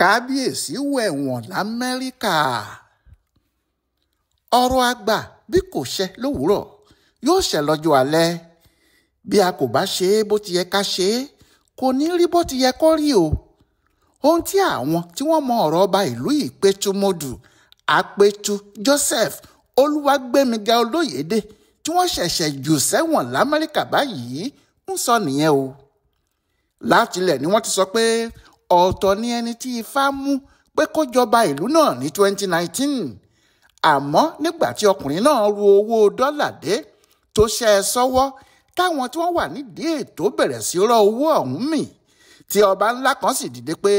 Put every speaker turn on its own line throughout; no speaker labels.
Kabiyesi wẹ̀wọ̀n l'Amẹ́ríkà. Ọ̀rọ̀ àgbà bí kò ṣẹ lówùúrọ̀ yóò ṣẹ lọ́jọ́ alẹ́. Bí a kò bá ṣe é bó ti yẹ ká ṣe é, kò ní rí bó ti yẹ kó rí o. Ohun tí àwọn tí wọ́n mọ ọ̀rọ̀ ọba ìlú Ìpetumodù, Àpètù Joseph Olúwàgbémiga Olóyèdè tí wọ́n ṣẹ̀ṣẹ̀ jù sẹ́wọ̀n l'Amẹ́ríkà báyìí ń sọ nìyẹn o. Látilẹ̀ ni wọ́n ti sọ pé ọ̀tọ̀ ni ẹni tí Ifá mú pé kó jọba ìlú náà ní 2019. Àmọ́ nígbà tí ọkùnrin náà ru owó dọ́là dé tó ṣẹ́ ẹ sọ́wọ́, táwọn tí wọ́n wà nídìí ètò bẹ̀rẹ̀ sí rọ́ owó ọ̀hún mì, tí ọba ńlá kan sì dìde pé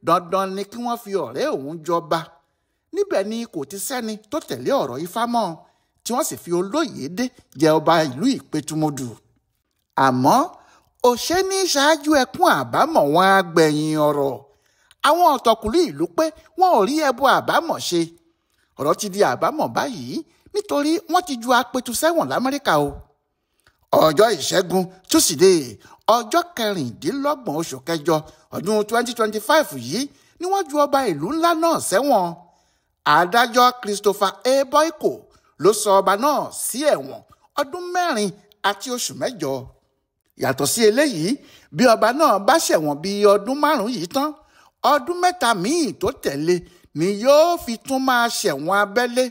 dandan ni kí wọ́n fi ọ̀rẹ́ òun jọba. Níbẹ̀ ni kò ti sẹ́ni tó tẹ̀lé ọ̀rọ̀ Ifá mọ́, tí wọ́n sì fi Olóyèdè jẹ ọba ìlú Ìpetumodù. Àmọ́ òṣè ní ṣáájú ẹkún àbámọ̀ wọn agbẹ̀yìn ọ̀rọ̀. Àwọn ọ̀tọ̀kùlú ìlú pé wọn ò rí ẹbọ àbámọ̀ ṣe. Ọ̀rọ̀ ti di àbámọ̀ báyìí nítorí wọ́n ti ju Àpètù sẹ́wọ̀n l'Amẹ́ríkà o. Ọjọ́ Ìṣẹ́gun Túsídéè ọjọ́ 26 oṣù kẹjọ ọdún 2025 yìí ni wọ́n ju ọba ìlú ńlá náà sẹ́wọ̀n. Adájọ́ Christopher A. Boyko ló sọ ọba náà sí ẹ̀wọ̀n ọdún 4 àti oṣù 8. Yàtọ̀ sí eléyìí, bí ọba náà bá ṣẹ̀wọ̀n bíi ọdún 5 yìí tán, ọdún 7 míì tó tẹ̀lé ni yóò fi tún máa ṣẹ̀wọ̀n abẹ́lé.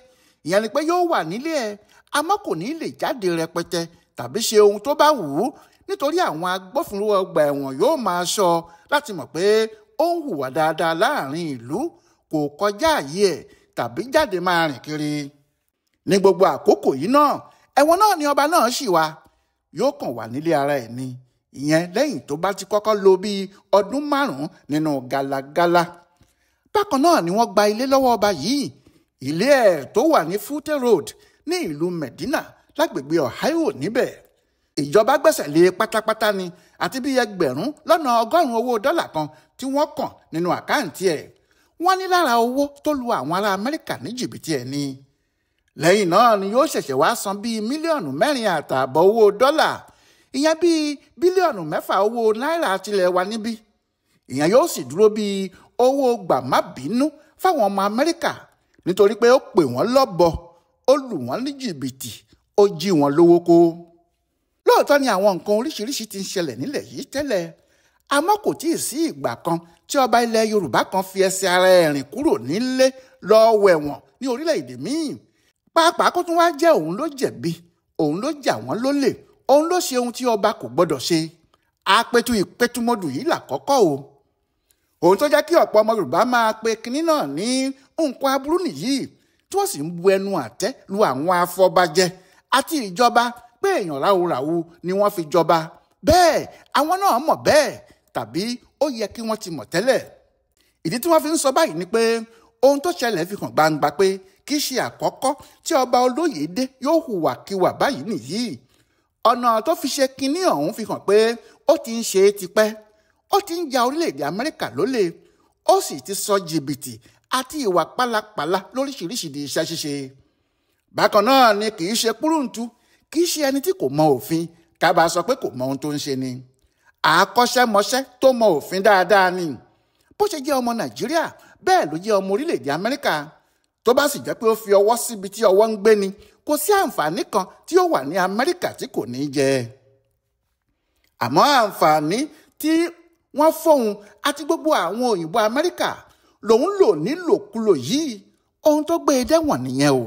Ìyẹn ni pé yóò wà nílé ẹ̀, àmọ́ kò ní lè jáde rẹpẹtẹ tàbí ṣe ohun tó bá wù ú, nítorí àwọn agbófinró ọgbà ẹ̀wọ̀n yóò máa ṣọ́ láti mọ̀ pé ó ń hùwà dáadáa láàrin ìlú, kò kọjá àyè ẹ̀ tàbí jáde máa rìn kiri. Ní gbogbo àkókò yìí náà, ẹ̀wọ̀n náà ni ọba náà ṣì wà. Yóò kàn wà nílé ara ẹ̀ ni, ìyẹn lẹ́yìn tó bá ti kọ́kọ́ lò bíi ọdún 5 nínú gàlagàla. Bákan náà ni wọ́n gba ilé lọ́wọ́ ọba yìí. Ilé ẹ̀ tó wà ní Fute Road ní ìlú Medina lágbègbè Ohio níbẹ̀. Ìjọba gbẹ́sẹ̀ lé pátápátá ni, àti bí ẹgbẹ̀rún lọ́nà 100 owó dọ́là kan tí wọ́n kàn nínú àkáǹtì ẹ̀. Wọ́n ní lára owó tó lu àwọn ará Amẹ́ríkà ní jìbìtì ẹ̀ ni. Lẹ́yìn náà ni yóò ṣẹ̀ṣẹ̀ wá san bíi mílíọ̀nù 4.5 owó dọ́là, ìyẹn bíi bílíọ̀nù 6 owó náírà tilẹ̀ wa níbí. Ìyẹn yóò sì dúró bíi owó gbàmábínú fáwọn ọmọ Amẹ́ríkà, nítorí pé ó pè wọ́n lọ́bọ, ó lù wọ́n ní jìbìtì, ó jí wọn lówó kó. Lóòótọ́ ni àwọn nǹkan oríṣiríṣi ti ń ṣẹlẹ̀ nílẹ̀ yìí tẹ́lẹ̀, àmọ́ kò tíì sí ìgbà kan tí ọba ilẹ̀ Yorùbá kan fi ẹsẹ̀ ara ẹ̀ rìn kúrò nílé lọ wẹ̀wọ̀n ní orílẹ̀-èdè míì. Pàápàá kó tún wá jẹ́ òun ló jẹ̀bi, òun ló jà wọ́n lólè, òun ló ṣe ohun tí ọba kò gbọ́dọ̀ ṣe. Àpètù Ìpetumodù yìí làkọ́kọ́ o. Ohun tó jẹ́ kí ọ̀pọ̀ ọmọ Yorùbá máa pe kinní náà ní nǹkan aburú nìyí, tí wọ́n sì ń bu ẹnu àtẹ́ lu àwọn afọbajẹ àti ìjọba pé èèyàn ráúráú ni wọ́n fi jọba. Bẹ́ẹ̀ àwọn náà mọ̀ bẹ́ẹ̀, tàbí ó yẹ kí wọ́n ti mọ̀ tẹ́lẹ̀. Ìdí tí wọ́n fi ń sọ báyìí ni pé ohun tó ṣẹlẹ̀ fi hàn gbangba pé kì í ṣe àkọ́kọ́ tí ọba Olóyèdè yóò hùwàkiwà báyìí nìyí. Ọ̀nà tó fi ṣe kinní ọ̀hún fi hàn pé ó ti ń ṣe é tipẹ́. Ó ti ń ja orílẹ̀-èdè Amẹ́ríkà lólè, ó sì ti sọ jìbìtì àti ìwà pálapàla lóríṣiríṣi di iṣẹ́ ṣíṣe. Bákan náà ni kì í ṣe púrùǹtù, kì í ṣe ẹni tí kò mọ òfin, ká bá sọ pé kò mọ ohun tó ń ṣe ni. Àkọ́ṣẹ́mọṣẹ́ tó mọ òfin dáadáa ni. Bó ṣe jẹ́ ọmọ Nàìjíríà, bẹ́ẹ̀ ló jẹ́ ọmọ orílẹ̀-èdè Amẹ́ríkà. Tó bá sì jẹ́ pé ó fi ọwọ́ síbi tí ọwọ́ ń gbé ni, kò sí àǹfààní kan tí ó wà ní Amẹ́ríkà tí kò ní jẹ. Àmọ́ àǹfààní tí wọ́n fóun àti gbogbo àwọn òyìnbó Amẹ́ríkà lòun lò nílòkulò yìí, ohun tó gbé e dẹ́wọ̀n nìyẹn o.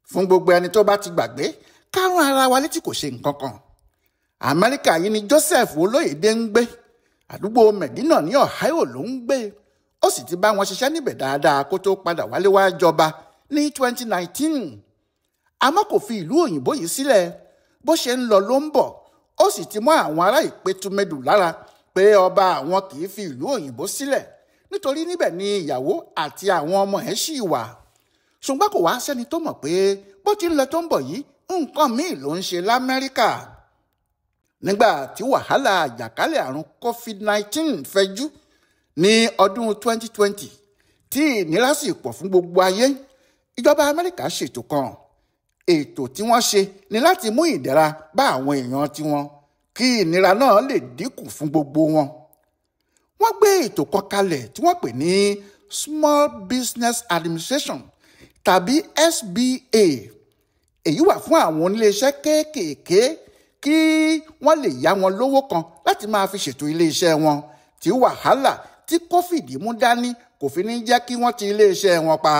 Fún gbogbo ẹni tó bá ti gbàgbé, ká rán ara wa létí kò ṣe nǹkan kan. Amẹ́ríkà yìí ni Joseph Olóyèdè ń gbé. Àdúgbò Medina ní Ohio ló ń gbé. Ó sì ti bá wọn ṣiṣẹ́ níbẹ̀ dáadáa kó tó padà wálé wá jọba ní 2019. Àmọ́ kò fi ìlú òyìnbó yìí sílẹ̀. Bó ṣe ń lọ ló ń bọ̀. Ó sì ti mọ́ àwọn ará Ìpetumodù lára pé ọba àwọn kì í fi ìlú òyìnbó sílẹ̀, nítorí níbẹ̀ ni ìyàwó àti àwọn ọmọ ẹ̀ ṣì wà. Ṣùgbọ́n kò wá sẹ́ni tó mọ̀ pé bó ti ń lọ tó ń bọ̀ yìí, nǹkan míì ló ń ṣe l'Amẹ́ríkà. Nígbà tí wàhálà àjàkálẹ̀ àrùn COVID-19 fẹjú ní ọdún 2020, tí ìnira sì pọ̀ fún gbogbo ayé, ìjọba Amẹ́ríkà ṣètò kan. Ètò tí wọ́n ṣe ni láti mú ìdẹ̀ra bá àwọn èèyàn tiwọn, kí ìnira náà lè dínkù fún gbogbo wọn. wọ́n gbé ètò kan kalẹ̀ tí wọ́n pè ní Small Business Administration tàbí SBA. Èyí wà fún àwọn oníléeṣẹ́ kéékèèké kí wọ́n lè yá wọn lówó kan láti máa fi ṣètò iléeṣẹ́ wọn tí wàhálà tí COVID mú dání kò fi ní jẹ́ kí wọ́n ti iléeṣẹ́ wọn pa.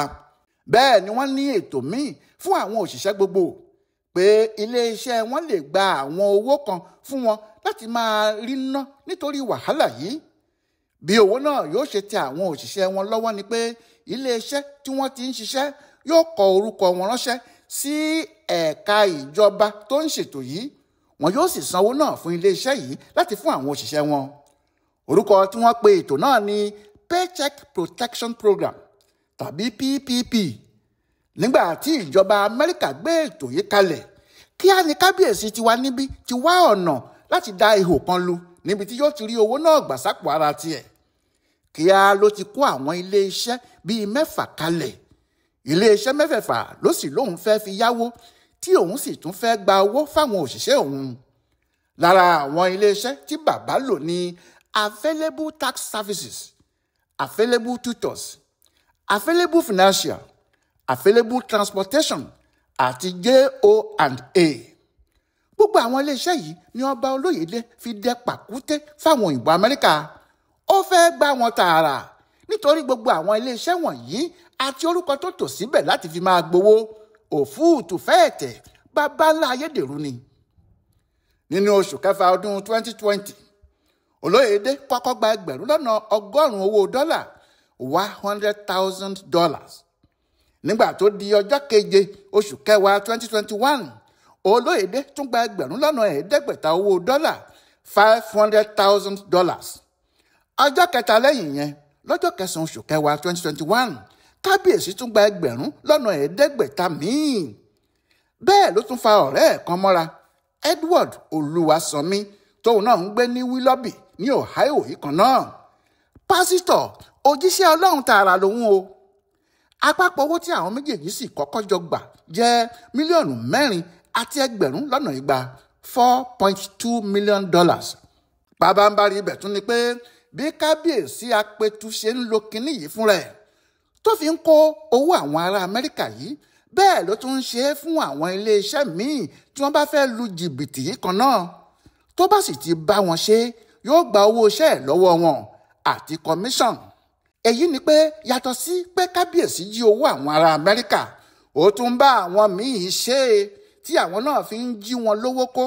Bẹ́ẹ̀ ni wọ́n ní ètò míì fún àwọn òṣìṣẹ́ gbogbo pé iléeṣẹ́ wọn lè gba àwọn owó kan fún wọn láti máa rí ná nítorí wàhálà yìí. Bí owó náà yóò ṣe tẹ àwọn òṣìṣẹ́ wọn lọ́wọ́ ni pé iléeṣẹ́ tí wọ́n ti ń ṣiṣẹ́ yóò kọ orúkọ wọn ránṣẹ́ sí ẹ̀ka ìjọba tó ń ṣètò yìí. Wọn yóò sì sanwó náà fún iléeṣẹ́ yìí láti fún àwọn òṣìṣẹ́ wọn. Orúkọ tí wọ́n pe ètò náà ni Paycheck Protection Program tàbí PPP. Nígbà tí ìjọba Amẹ́ríkà gbé ètò yìí kalẹ̀, kíá ni Kábíyèsí tiwa níbí ti wá ọ̀nà láti dá ihò kan lu níbi tí yóò ti rí owó náà gbà sápò ara tiẹ̀. Kíá ló ti kó àwọn iléeṣẹ́ bíi 6 kalẹ̀. Iléeṣẹ́ 6 ló sì lóun fẹ́ fi yáwó tí òun sì tún fẹ́ gba owó fáwọn òṣìṣẹ́ òun. Lára àwọn iléeṣẹ́ tí bàbá lò ní Available Tax Services, Available Tutors, Available Financial, Available Transportation àti JO&A. Gbogbo àwọn iléeṣẹ́ yìí ni ọba Olóyèdé fi dẹ pàkúté fáwọn òyìnbó Amẹ́ríkà. Ó fẹ́ gbá wọn tààrà nítorí gbogbo àwọn iléeṣẹ́ wọ̀nyí àti orúkọ tó tò síbẹ̀ láti fi máa gbowó òfúùtù fẹ́ẹ̀tẹ̀ bàbá ńlá ayédèrú ni. Nínú oṣù kẹfà ọdún 2020, Olóyèdé kọ́kọ́ gba $100,000 owó dọ́là $100,000. Nígbà tó di ọjọ́ keje oṣù kẹwàá 2021, Olóyèdé tún gba $500,000 owó dọ́là $500,000. Ọjọ́ kẹta lẹ́yìn yẹn, lọ́jọ́ kẹsàn-án oṣù kẹwàá 2021, Kábíyèsí tún gba $500,000 míì. Bẹ́ẹ̀ ló tún fa ọ̀rẹ́ ẹ̀ kan mọ́ra, Edward Olúwasanmi, tóun náà ń gbé ní Willoughby ní Ohio yìí kan náà. Pásítọ̀ òjíṣẹ́ Ọlọ́run tààrà lòun o. Àpapọ̀ owó tí àwọn méjèèjì sì kọ́kọ́ jọ gbà jẹ́ $4,200,000, $4.2 million. Pàbàmbarì ibẹ̀ tún ni pé bí Kábíyèsí Apẹ̀tù ṣe ń lo kinní yìí fúnra ẹ̀ tó fi ń kó owó àwọn ará Amẹ́ríkà yìí, bẹ́ẹ̀ ló tún ń ṣe é fún àwọn iléeṣẹ́ míì tí wọ́n bá fẹ́ lu jìbìtì yìí kan náà. Tó bá sì ti bá wọn ṣe, yóò gba owó iṣẹ́ ẹ̀ lọ́wọ́ wọn àti commission. Èyí ni pé yàtọ̀ sí pé Kábíyèsí jí owó àwọn ará Amẹ́ríkà, ó tún bá àwọn míì ṣe é tí àwọn náà fi ń jí wọn lówó kó.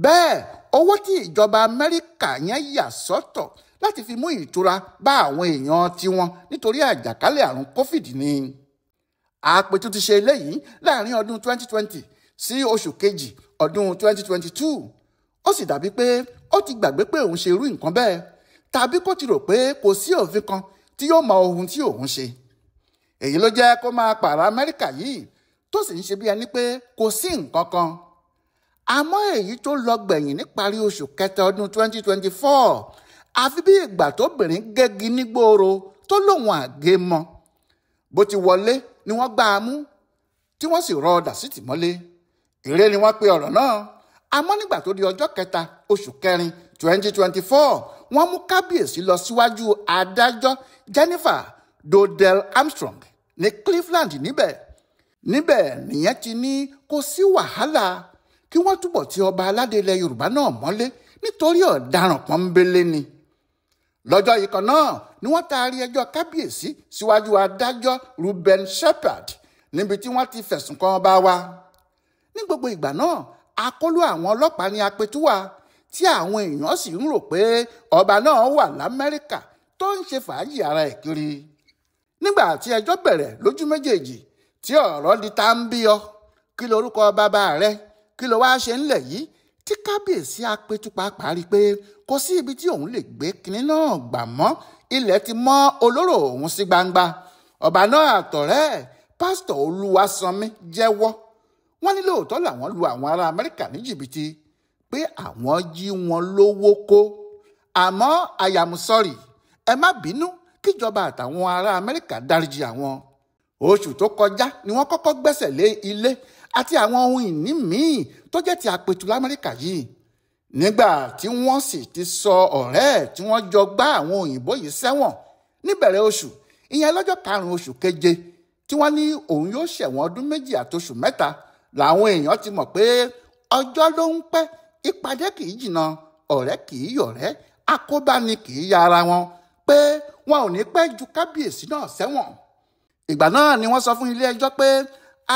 Bẹ́ẹ̀ owó tí ìjọba Amẹ́ríkà yẹn yà sọ́tọ̀ láti fi mú ìtura bá àwọn èèyàn tiwọn nítorí àjàkálẹ̀ àrùn COVID ni. Apẹ̀tù ti ṣe eléyìí láàrin ọdún 2020 sí oṣù kejì ọdún 2022. Ó sì dàbí pé ó ti gbàgbé pé òun ṣe irú nǹkan bẹ́ẹ̀, tàbí kó ti rò pé kò sí òfin kan tí yóò mọ ohun tí òun ṣe. Èyí ló jẹ́ kó máa pààrà Amẹ́ríkà yìí tó sì ń ṣe bí ẹni pé kò sí nǹkan kan. Àmọ́ èyí tó lọ gbẹ̀yìn níparí oṣù kẹta ọdún 2024, àfi bí ìgbà tóbìnrin gẹ́gi nígboro tó lóun àgémọ. Bó ti wọlé ni wọ́n gbá a mú tí wọ́n sì rọ ọ̀dà sí tìmọ́lé. Èrè ni wọ́n pe ọ̀rọ̀ náà. Àmọ́ nígbà tó di ọjọ́ kẹta oṣù kẹrin 2024, wọ́n mú Kábíyèsí lọ síwájú adájọ́ Jennifer Dodell Armstrong ní Cleveland níbẹ̀ nìyẹn ti ní kò sí wàhálà kí wọ́n túbọ̀ ti ọba aládé ilẹ̀ Yorùbá náà mọ́lé nítorí ọ̀daràn pọ́nbélé ni. Lọ́jọ́ yìí kan náà ni wọ́n taari ẹjọ́ Kábíyèsí síwájú adájọ́ Ruben Shepard níbi tí wọ́n ti fẹ̀sùn kan ọba wa. Ní gbogbo ìgbà náà, àkólú àwọn ọlọ́pàá ní Apẹ̀tù wà tí àwọn èèyàn sì ń rò pé ọba náà wà l'Amẹ́ríkà tó ń ṣe fàájì ara ẹ̀ kiri. Nígbà tí ẹjọ́ bẹ̀rẹ̀ lójú méjèèjì tí ọ̀rọ̀ di tá ń bí ọ, kí lorúkọ bàbá rẹ, kí ló wá ṣe ńlẹ̀ yìí, tí Kábíyèsí Apẹ̀tù pàápàá rí pé kò sí ibi tí òun lè gbé kinní náà gbà mọ́, ilẹ̀ ti mọ́ olóró òun sí gbangba. Ọba náà àtọ̀rẹ́ Pásítọ̀ Olúwasanmi jẹ́wọ́. Wọ́n ní lóòótọ́ làwọn lu àwọn ará Amẹ́ríkà ní jìbìtì, pé àwọn jí wọn lówó kó. Àmọ́ I am sorry, ẹ má bínú kíjọba àtàwọn ará Amẹ́ríkà dáríjì àwọn. Oṣù tó kọjá ni wọ́n kọ́kọ́ gbẹ́sẹ̀ lé ilé àti àwọn ohun ìní míì tó jẹ́ ti Apẹ̀tù l'Amẹ́ríkà yìí. nígbà tí wọ́n sì ti sọ ọ̀rẹ́ ẹ̀ tí wọ́n jọ gbá àwọn òyìnbó yìí sẹ́wọ̀n níbẹ̀rẹ̀ oṣù, ìyẹn lọ́jọ́ 5 oṣù keje, tí wọ́n ní òun yóò ṣẹ̀wọ̀n ọdún 2 àtoṣù 3, làwọn èèyàn ti mọ̀ pé ọjọ́ ló ń pẹ́, ìpàdé kì í jìnnà, ọ̀rẹ́ kì í yọ̀rẹ́, àkóbá ni kì í ya ara wọn, pé wọn ò ní pẹ́ ju Kábíyèsí náà sẹ́wọ̀n. Ìgbà náà ni wọ́n sọ fún ilé ẹjọ́ pé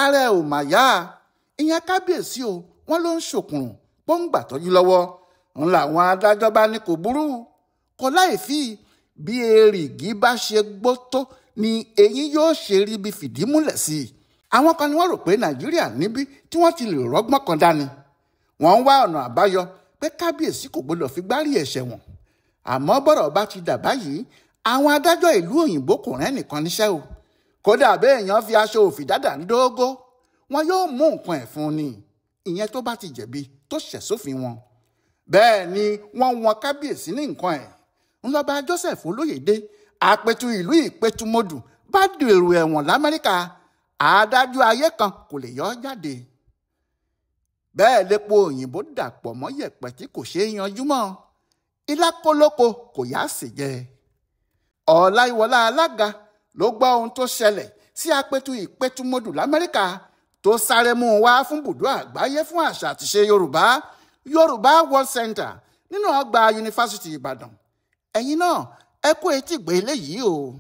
ààrẹ ò mà yá, ìyẹn Kábíyèsí o, wọ́n ló ń ṣòkùnrùn bó ń gbàtọ́jú lọ́wọ́. ń làwọn adájọ́ bá ní kò burú, kò láìfí, bí èrìgì bá ṣe gbó tó ni eyín yóò ṣe rí bí fìdí múlẹ̀ sí i. Àwọn kan ni wọ́n rò pé Nàìjíríà níbí tí wọ́n ti lè rọ́gbọ́n kan dání. Wọ́n ń wá ọ̀nà àbáyọ pé Kábíyèsí kò gbọdọ̀ fi gbárí ẹ̀ṣẹ̀ wọn. Àmọ́ bọ́rọ̀ bá ti dà báyìí, àwọn adájọ́ ìlú òyìnbó kò rẹ́ nìkan níṣẹ́ o. Kódà béèyàn fi aṣọ òfì dádà ń dógó, wọn yóò mú nǹkan ẹ̀ fún ni, ìyẹn tó bá ti jẹ̀bi tó ṣẹ̀ sófin wọn. Bẹ́ẹ̀ ni wọ́n wọn Kábíyèsí ní nǹkan ẹ̀. ńlọba Joseph Olóyèdé, àpètù ìlú Ìpetumodù, bá dèrò ẹ̀wọ̀n l'Amẹ́ríkà. Adájọ́ ayé kan kò lè yọ ọ́ jáde. Bẹ́ẹ̀ lépo òyìnbó dàpọ̀ mọ́ yẹ̀pẹ̀ tí kò ṣeé yanjú mọ́. Ilá kólóko kò yá sè jẹ. Ọláyíwọlá Alága ló gbọ́ ohun tó ṣẹlẹ̀ sí àpètù Ìpetumodù l'Amẹ́ríkà, tó sáré mú un wá fún bùdó àgbáyé fún àṣà àtìṣe Yorùbá World Center nínú ọgbà Yunifásítì Ìbàdàn. Ẹ̀yin náà ẹ kú etí gbé eléyìí o.